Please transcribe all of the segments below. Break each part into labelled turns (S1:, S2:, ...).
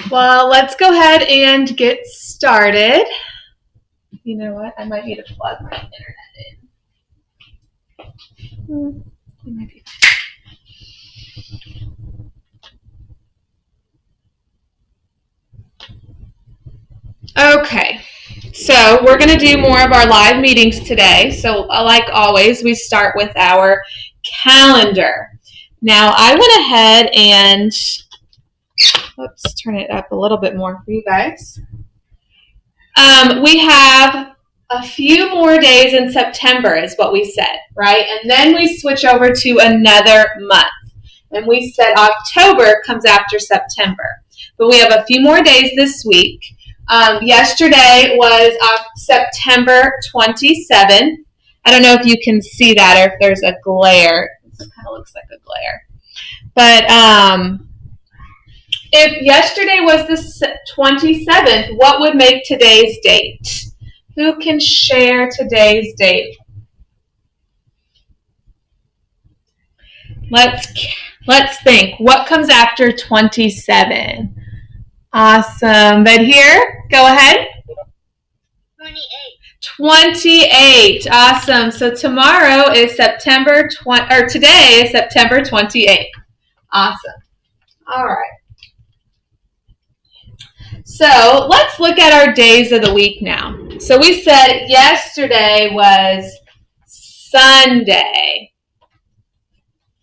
S1: Well, let's go ahead and get started. You know what? I might need to plug my internet in. Okay, so we're going to do more of our live meetings today. So like always, we start with our calendar. Now, I went ahead and, let's turn it up a little bit more for you guys. We have a few more days in September is what we said, right? And then we switch over to another month. And we said October comes after September. But we have a few more days this week. Yesterday was September 27th. I don't know if you can see that or if there's a glare. It kind of looks like a glare. But if yesterday was the 27th, what would make today's date? Who can share today's date? Let's think. What comes after 27? Awesome. But here, go ahead. 28. Awesome. So tomorrow is September 20, or today is September 28th. Awesome. All right. So let's look at our days of the week now. So we said yesterday was Sunday.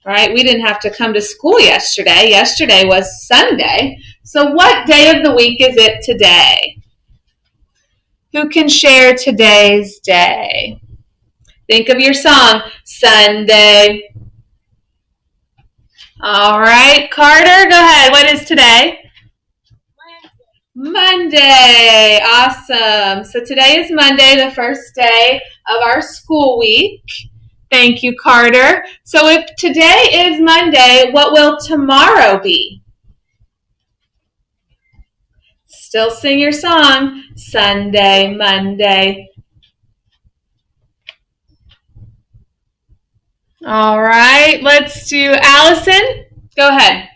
S1: Right? We didn't have to come to school yesterday. Yesterday was Sunday. So what day of the week is it today? Who can share today's day? Think of your song, Sunday. All right, Carter, go ahead. What is today? Monday. Awesome. So today is Monday, the first day of our school week. Thank you, Carter. So if today is Monday, what will tomorrow be? Still sing your song. Sunday, Monday. All right, let's do Allison. Go ahead.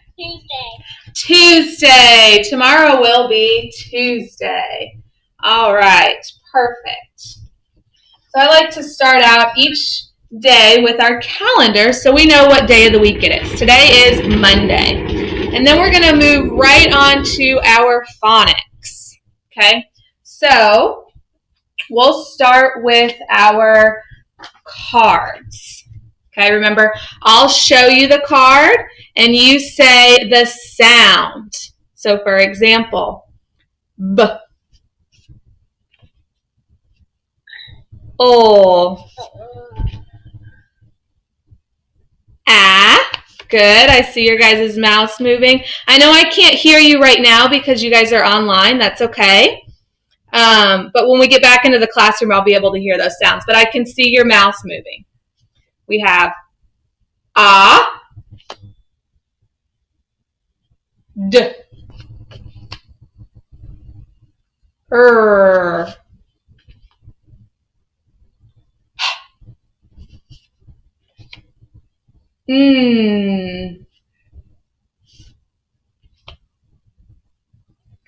S1: Tuesday. Tomorrow will be Tuesday. All right, perfect. So I like to start out each day with our calendar so we know what day of the week it is. Today is Monday. And then we're going to move right on to our phonics. Okay, so we'll start with our cards. Okay, remember, I'll show you the card and you say the sound. So for example, B, O, A. Good. I see your guys' mouths moving. I know I can't hear you right now because you guys are online. That's okay. But when we get back into the classroom, I'll be able to hear those sounds. But I can see your mouths moving. We have A, D,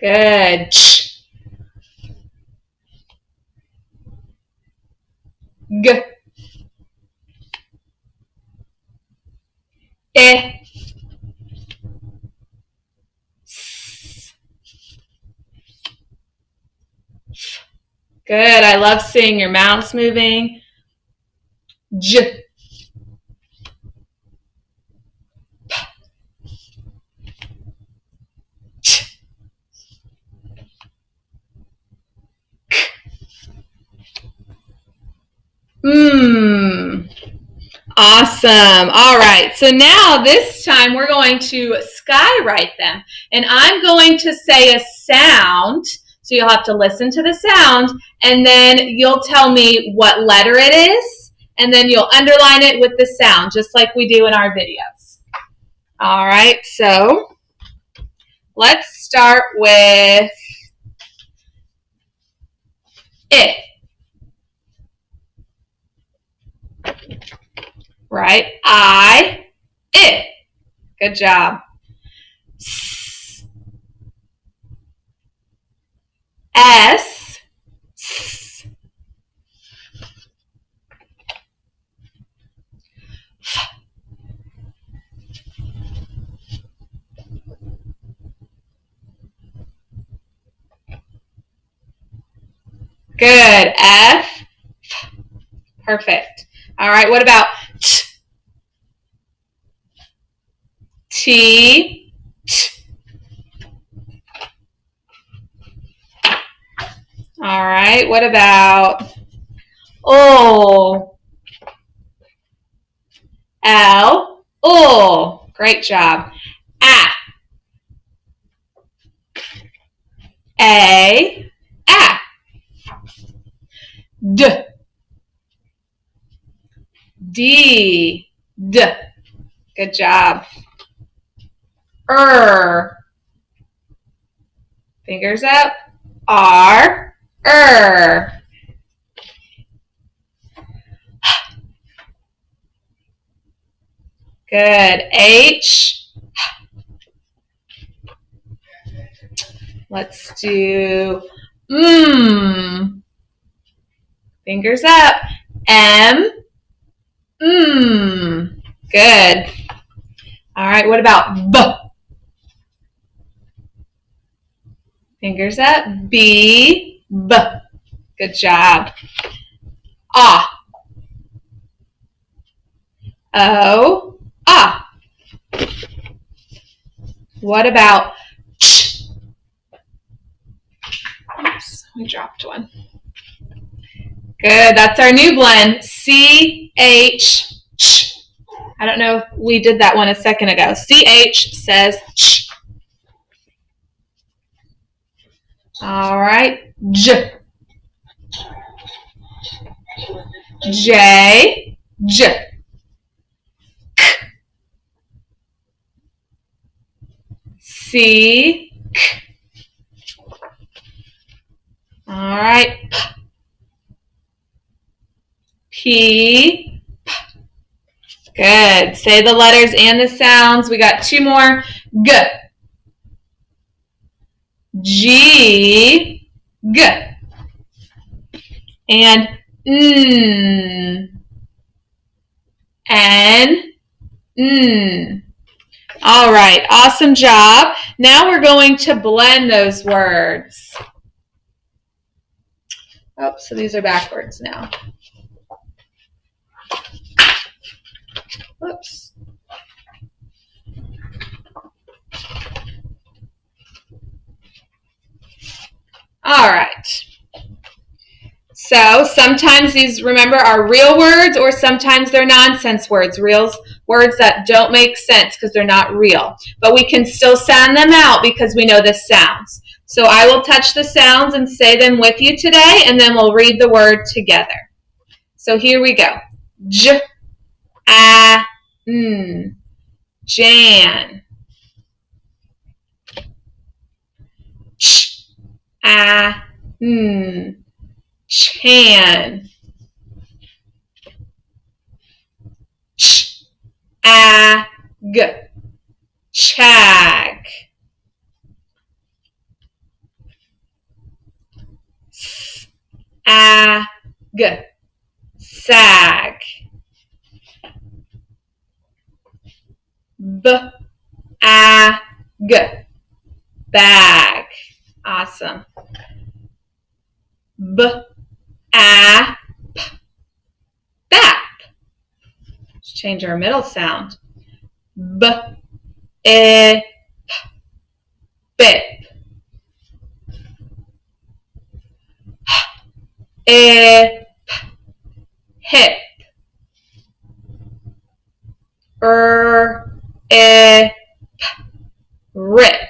S1: Good. Ch, G, E, S. Good. I love seeing your mouths moving. J, Awesome. All right. So now this time we're going to skywrite them. And I'm going to say a sound. So you'll have to listen to the sound. And then you'll tell me what letter it is. And then you'll underline it with the sound, just like we do in our videos. All right. So let's start with it. Right? I, it. Good job. S, S. S. Good. F. Perfect. All right, what about T? T. T. All right, what about O? L. O. Great job. A. A. A. D. D. D. Good job. Fingers up. R. Good. H. Let's do Fingers up. M. Good. All right, what about B? Fingers up. B. B. Good job. Ah. O. Ah. What about Ch? Oops, we dropped one. Good, that's our new blend. C, H, Ch. I don't know if we did that one a second ago. CH says Ch. All right, J. J, J. K. C, K. All right, P, P. Good. Say the letters and the sounds. We got two more. G. G. G. And N. All right, awesome job. Now we're going to blend those words. Oh, so these are backwards now. Whoops. All right. So sometimes these, remember, are real words, or sometimes they're nonsense words, words that don't make sense because they're not real. But we can still sound them out because we know the sounds. So I will touch the sounds and say them with you today, and then we'll read the word together. So here we go. J, A, N, Jan. Ch, A, N, Chan. Ch, A, G, Chag. S, A, G, Sag. B, A, G, Bag. Awesome. B, A, P, Bap. Let's change our middle sound. B, E, P, Bip. H, E, P, Hip. E, P, Rip.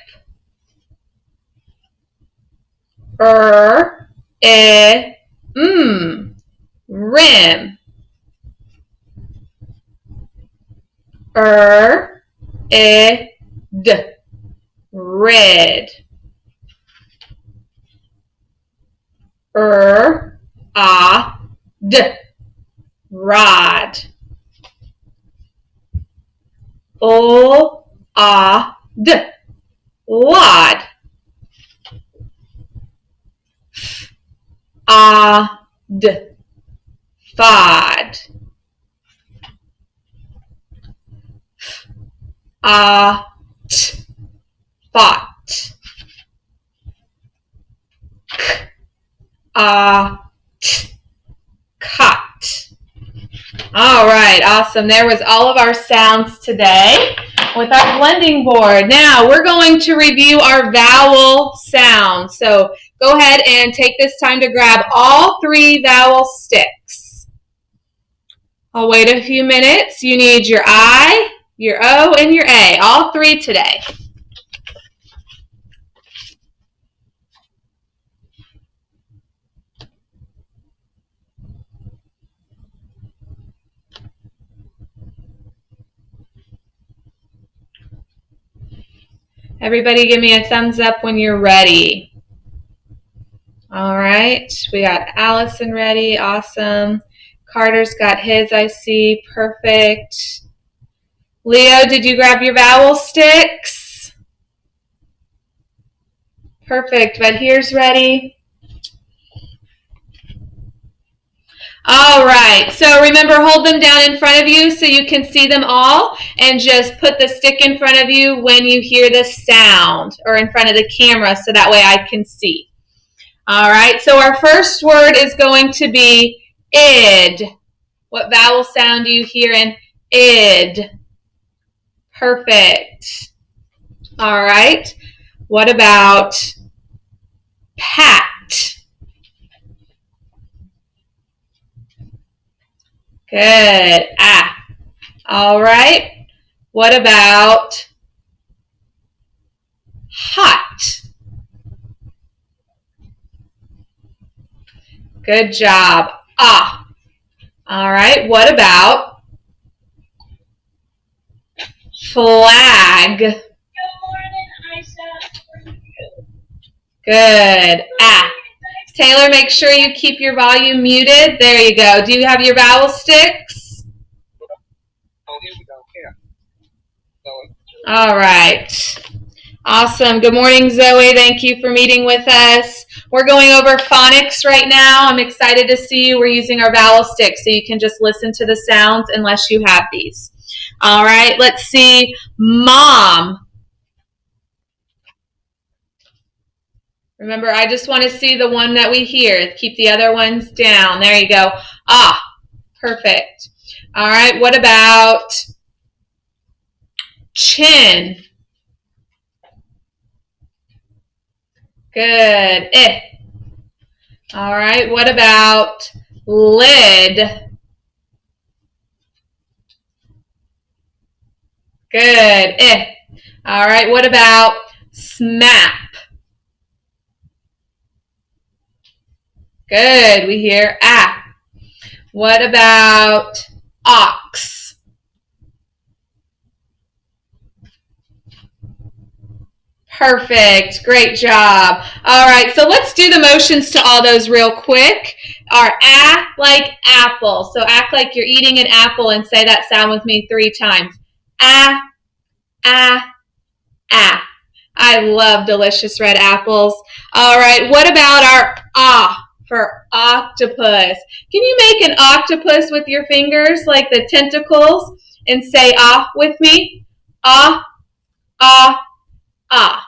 S1: E, Rim. E, D, Red. A, D, Rod. O, A, D, Wad. Fod. Fod. T. Fought. T. Cot. All right, awesome. There was all of our sounds today with our blending board. Now we're going to review our vowel sounds. So go ahead and take this time to grab all 3 vowel sticks. I'll wait a few minutes. You need your I, your O, and your A, all 3 today. Everybody give me a thumbs up when you're ready. All right, we got Allison ready, awesome. Carter's got his, I see, perfect. Leo, did you grab your vowel sticks? Perfect, but here's ready. All right, so remember, hold them down in front of you so you can see them all, and just put the stick in front of you when you hear the sound, or in front of the camera so that way I can see. All right, so our first word is going to be id. What vowel sound do you hear in id? Perfect. All right, what about pat? Good. Ah. All right. What about hot? Good job. Ah. All right. What about flag? Good morning, Isa. Good. Ah. Taylor, make sure you keep your volume muted. There you go. Do you have your vowel sticks?
S2: Oh, here we go. Here.
S1: All right. Awesome. Good morning, Zoe. Thank you for meeting with us. We're going over phonics right now. I'm excited to see you. We're using our vowel sticks, so you can just listen to the sounds unless you have these. All right. Let's see. Mom. Remember, I just want to see the one that we hear. Keep the other ones down. There you go. Ah, perfect. All right, what about chin? Good. Eh. All right, what about lid? Good. Eh. All right, what about snap? Good, we hear ah. What about ox? Perfect, great job. All right, so let's do the motions to all those real quick. Our ah, like apple. So act like you're eating an apple and say that sound with me 3 times. Ah, ah, ah. I love delicious red apples. All right, what about our ah for octopus? Can you make an octopus with your fingers, like the tentacles, and say ah with me? Ah, ah, ah.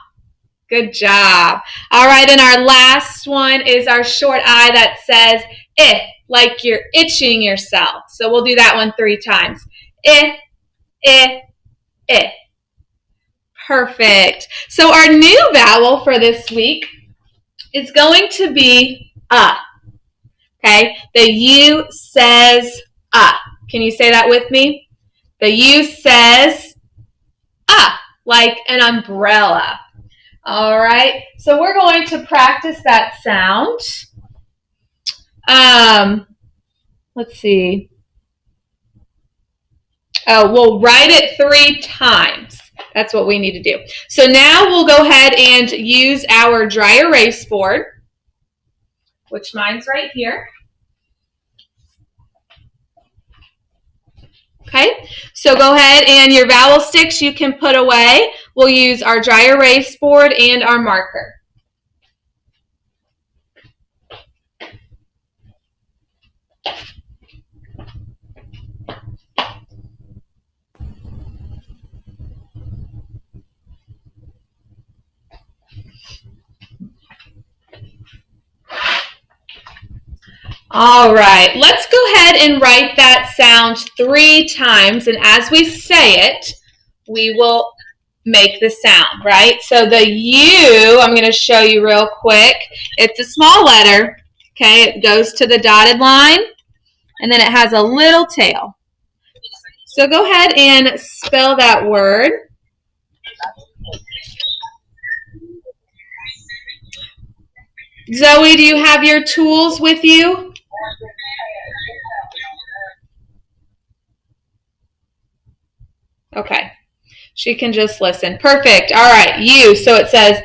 S1: Good job. All right, and our last one is our short I that says eh, like you're itching yourself. So we'll do that one 3 times. Eh, eh, eh. Perfect. So our new vowel for this week is going to be okay? The U says Can you say that with me? The U says like an umbrella. All right. So we're going to practice that sound. Let's see. Oh, we'll write it 3 times. That's what we need to do. So now we'll go ahead and use our dry erase board, which mine's right here. Okay, so go ahead and your vowel sticks you can put away. We'll use our dry erase board and our marker. All right, let's go ahead and write that sound 3 times, and as we say it, we will make the sound, right? So the U, I'm going to show you real quick. It's a small letter, okay? It goes to the dotted line, and then it has a little tail. So go ahead and spell that word. Zoe, do you have your tools with you? Okay. She can just listen. Perfect. All right. U. So it says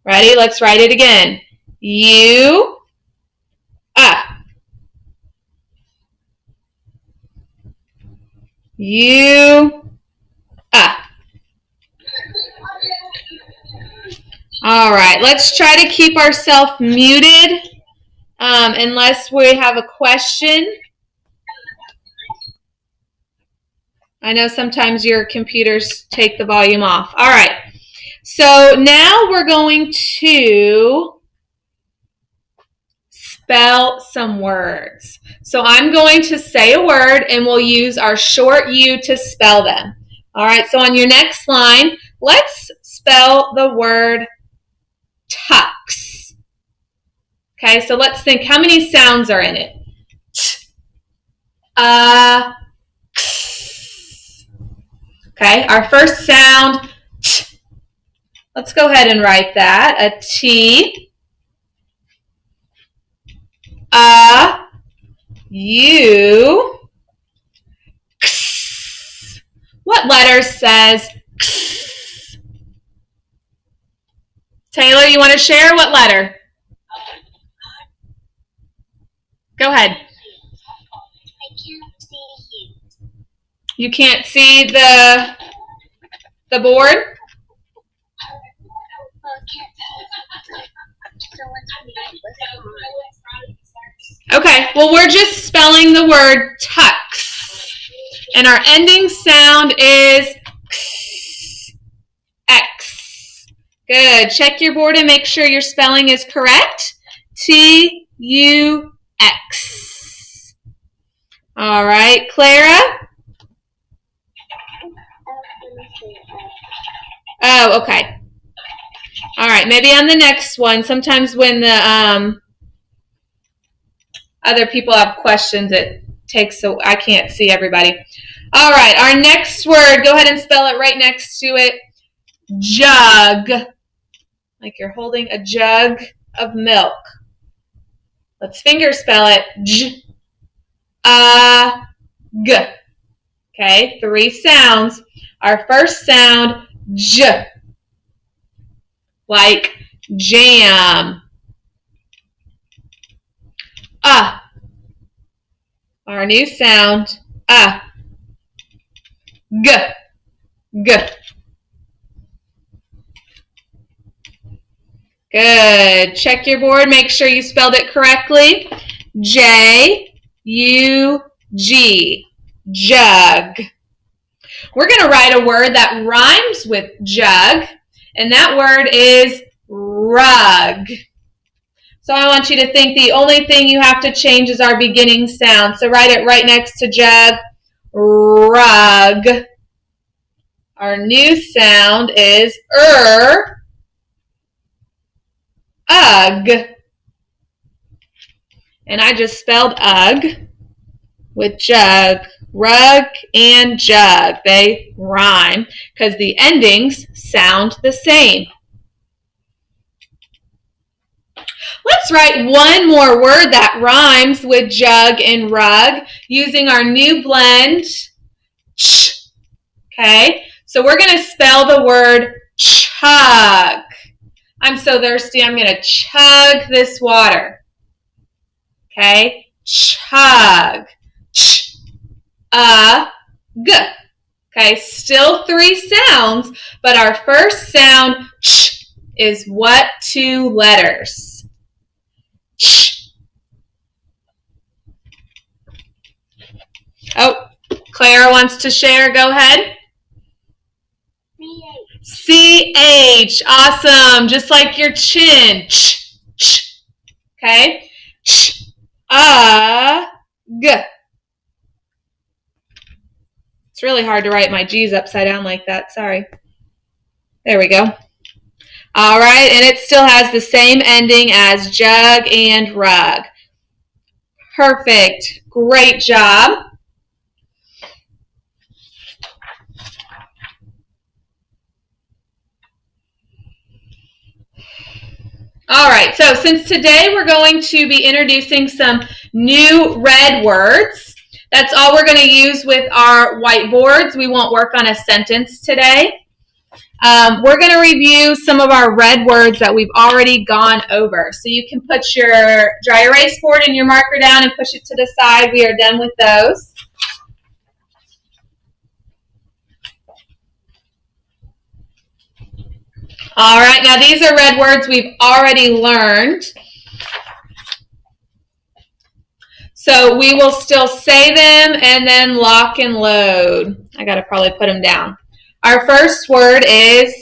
S1: Ready? Let's write it again. U. U. All right. Let's try to keep ourselves muted unless we have a question. I know sometimes your computers take the volume off. All right. So now we're going to spell some words. So I'm going to say a word and we'll use our short U to spell them. All right. So on your next line, let's spell the word tux. Okay. So let's think how many sounds are in it. Okay, our first sound, t. Let's go ahead and write that. A T. U. X. What letter says X? Taylor, you want to share? What letter? Go ahead. I can't see you. You can't see the board? Okay, well, we're just spelling the word tux. And our ending sound is X. Good. Check your board and make sure your spelling is correct. T-U-X. All right, Clara? Oh, okay. All right, maybe on the next one. Sometimes when the other people have questions, it takes so I can't see everybody. All right, our next word, go ahead and spell it right next to it. Jug. Like you're holding a jug of milk. Let's finger spell it. J-A-G. Okay, 3 sounds. Our first sound, J. Like jam. Our new sound, G. G. Good. Check your board. Make sure you spelled it correctly. J-U-G. Jug. We're going to write a word that rhymes with jug, and that word is rug. So I want you to think the only thing you have to change is our beginning sound. So write it right next to jug. Rug. Our new sound is ugh. And I just spelled ugh with jug. Rug and jug. They rhyme because the endings sound the same. Let's write one more word that rhymes with jug and rug using our new blend, ch. Okay, so we're going to spell the word chug. I'm so thirsty, I'm going to chug this water. Okay, chug. Ch-a-g. Okay, still 3 sounds, but our first sound, ch, is what 2 letters? Ch. Oh, Clara wants to share. Go ahead. CH. Awesome. Just like your chin. Ch, ch. Okay. Ch. G. It's really hard to write my G's upside down like that. Sorry. There we go. All right. And it still has the same ending as jug and rug. Perfect. Great job. All right, so since today we're going to be introducing some new red words, that's all we're going to use with our whiteboards. We won't work on a sentence today. We're going to review some of our red words that we've already gone over. So you can put your dry erase board and your marker down and push it to the side. We are done with those. All right, now these are red words we've already learned. So we will still say them and then lock and load. I got to probably put them down. Our first word is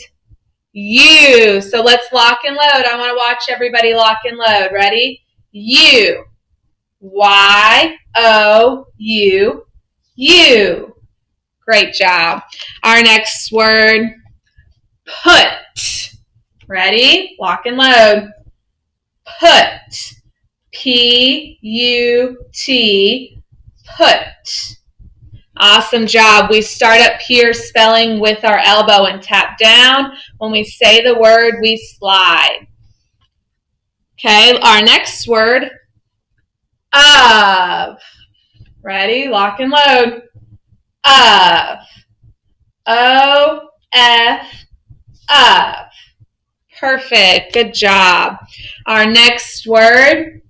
S1: you. So let's lock and load. I want to watch everybody lock and load. Ready? You. Y-O-U. You. Great job. Our next word, put. Ready? Lock and load. Put. P-U-T. Put. Awesome job. We start up here spelling with our elbow and tap down. When we say the word, we slide. Okay, our next word, of. Ready? Lock and load. Of. O-F. Of. Perfect. Good job. Our next word,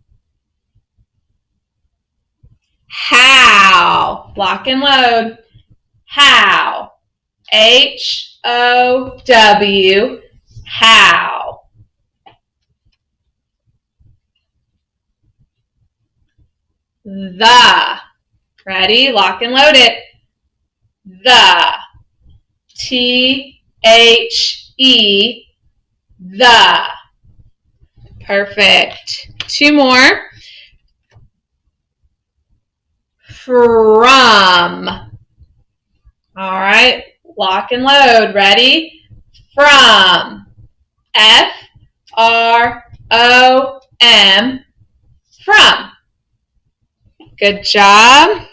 S1: how. Lock and load. How. H-O-W. How. The. Ready? Lock and load it. The. T-H-E. The. Perfect. Two more. From. All right. Lock and load. Ready? From. F-R-O-M. From. Good job.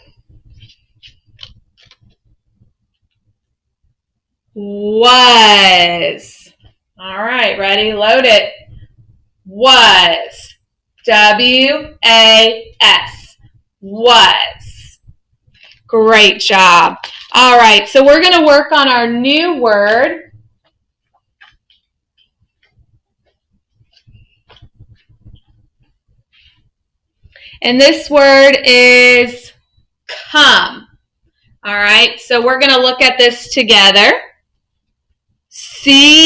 S1: Was. All right. Ready? Load it. Was. W-A-S. Was. Great job. All right, so we're going to work on our new word. And this word is come. All right, so we're going to look at this together. C-O-M-E.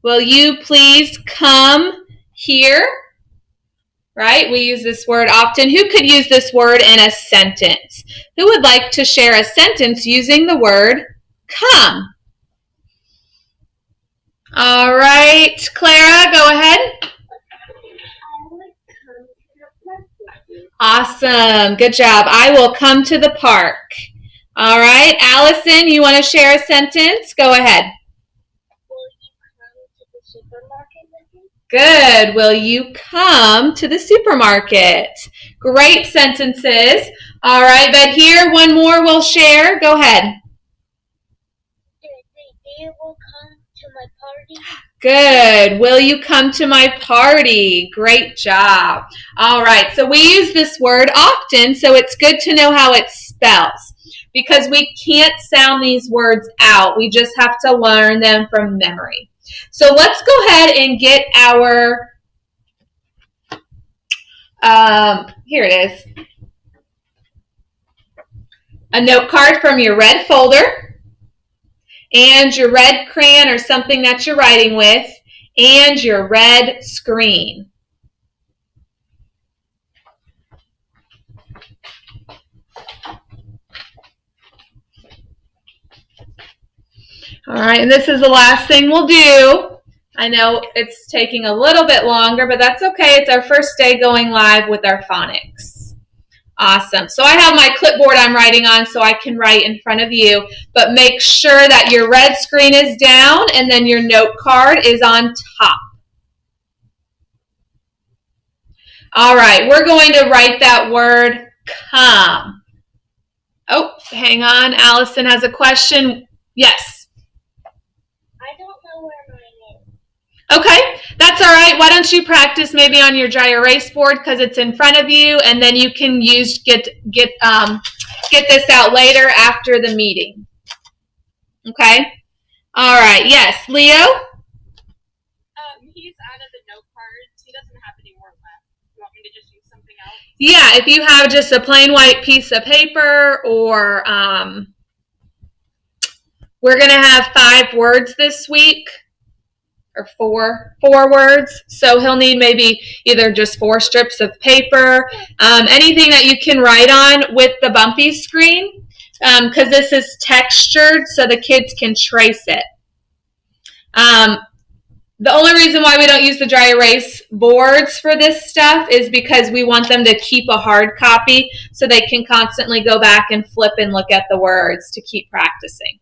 S1: Will you please come here? Right? We use this word often. Who could use this word in a sentence? Who would like to share a sentence using the word come? All right, Clara, go ahead. Awesome. Good job. I will come to the park. All right, Allison, you want to share a sentence? Go ahead. Good. Will you come to the supermarket? Great sentences. All right, but here one more we'll share. Go ahead.
S3: They will come to my party.
S1: Good. Will you come to my party? Great job. All right, so we use this word often, so it's good to know how it spells because we can't sound these words out. We just have to learn them from memory. So let's go ahead and get our, here it is, a note card from your red folder and your red crayon or something that you're writing with and your red screen. All right, and this is the last thing we'll do. I know it's taking a little bit longer, but that's okay. It's our first day going live with our phonics. Awesome. So I have my clipboard I'm writing on so I can write in front of you, but make sure that your red screen is down and then your note card is on top. All right, we're going to write that word come. Oh, hang on. Allison has a question. Yes.
S3: I don't know where mine is.
S1: Okay, that's all right. Why don't you practice maybe on your dry erase board because it's in front of you, and then you can use get this out later after the meeting. Okay. All right. Yes, Leo.
S4: He's out of the note cards. He doesn't have any more left. You want me to just use something else?
S1: Yeah, if you have just a plain white piece of paper, or we're gonna have 5 words this week. Or four words. So he'll need maybe either just 4 strips of paper, anything that you can write on with the bumpy screen, because this is textured so the kids can trace it. The only reason why we don't use the dry erase boards for this stuff is because we want them to keep a hard copy so they can constantly go back and flip and look at the words to keep practicing.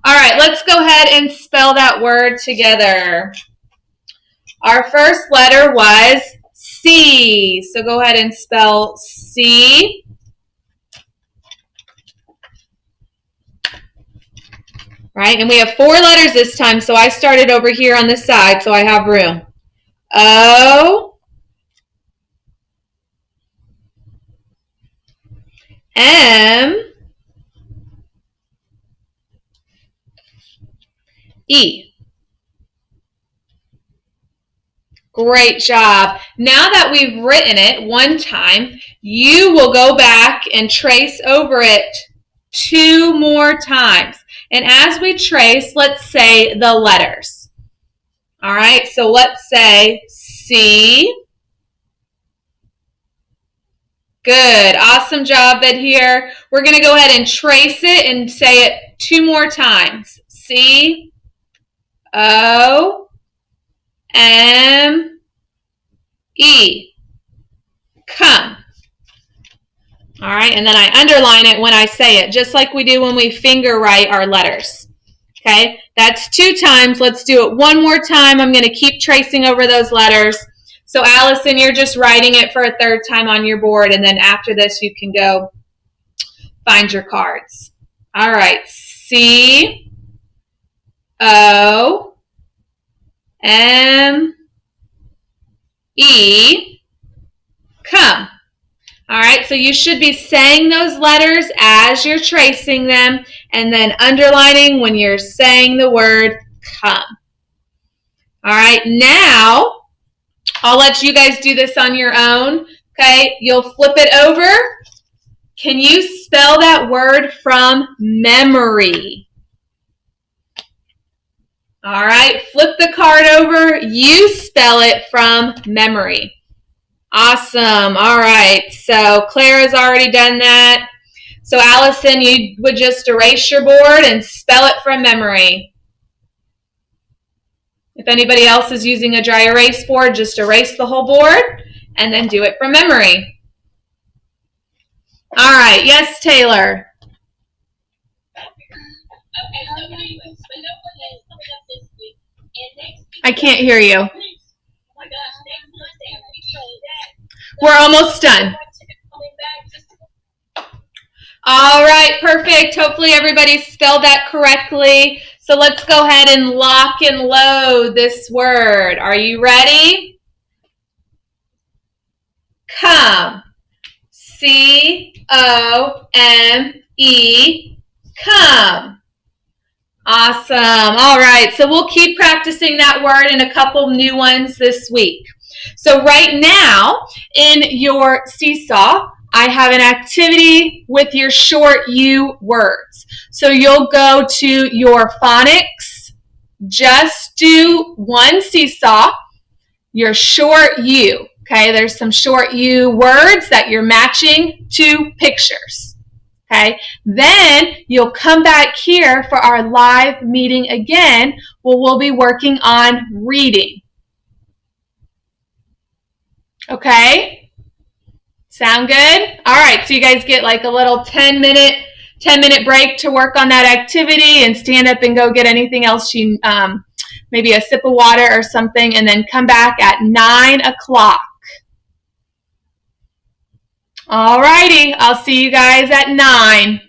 S1: All right, let's go ahead and spell that word together. Our first letter was C. So go ahead and spell C. Right, and we have 4 letters this time, so I started over here on this side, so I have room. O. M. E. Great job. Now that we've written it one time, you will go back and trace over it 2 more times. And as we trace, let's say the letters. All right, so let's say C. Good. Awesome job, Bed here. We're going to go ahead and trace it and say it 2 more times. C. O. M. E. Come. All right, and then I underline it when I say it, just like we do when we finger write our letters. Okay, that's 2 times. Let's do it 1 more time. I'm going to keep tracing over those letters. So Allison, you're just writing it for a 3rd time on your board, and then after this you can go find your cards. All right, C. O. M. E. Come. All right, so you should be saying those letters as you're tracing them and then underlining when you're saying the word come. All right, now I'll let you guys do this on your own. Okay, you'll flip it over. Can you spell that word from memory? All right, flip the card over. You spell it from memory. Awesome. All right, so Claire has already done that. So Allison, you would just erase your board and spell it from memory. If anybody else is using a dry erase board, just erase the whole board and then do it from memory. All right, yes, Taylor. I can't hear you. We're almost done. All right, perfect. Hopefully everybody spelled that correctly. So let's go ahead and lock and load this word. Are you ready? Come. C-O-M-E. Come. Awesome. All right, so we'll keep practicing that word and a couple new ones this week. So right now in your seesaw, I have an activity with your short U words. So you'll go to your phonics, just do 1 seesaw, your short U. Okay, there's some short U words that you're matching to pictures. Okay, then you'll come back here for our live meeting again, where we'll be working on reading. Okay, sound good? All right, so you guys get like a little 10-minute break to work on that activity and stand up and go get anything else you, maybe a sip of water or something, and then come back at 9 o'clock. All righty, I'll see you guys at 9.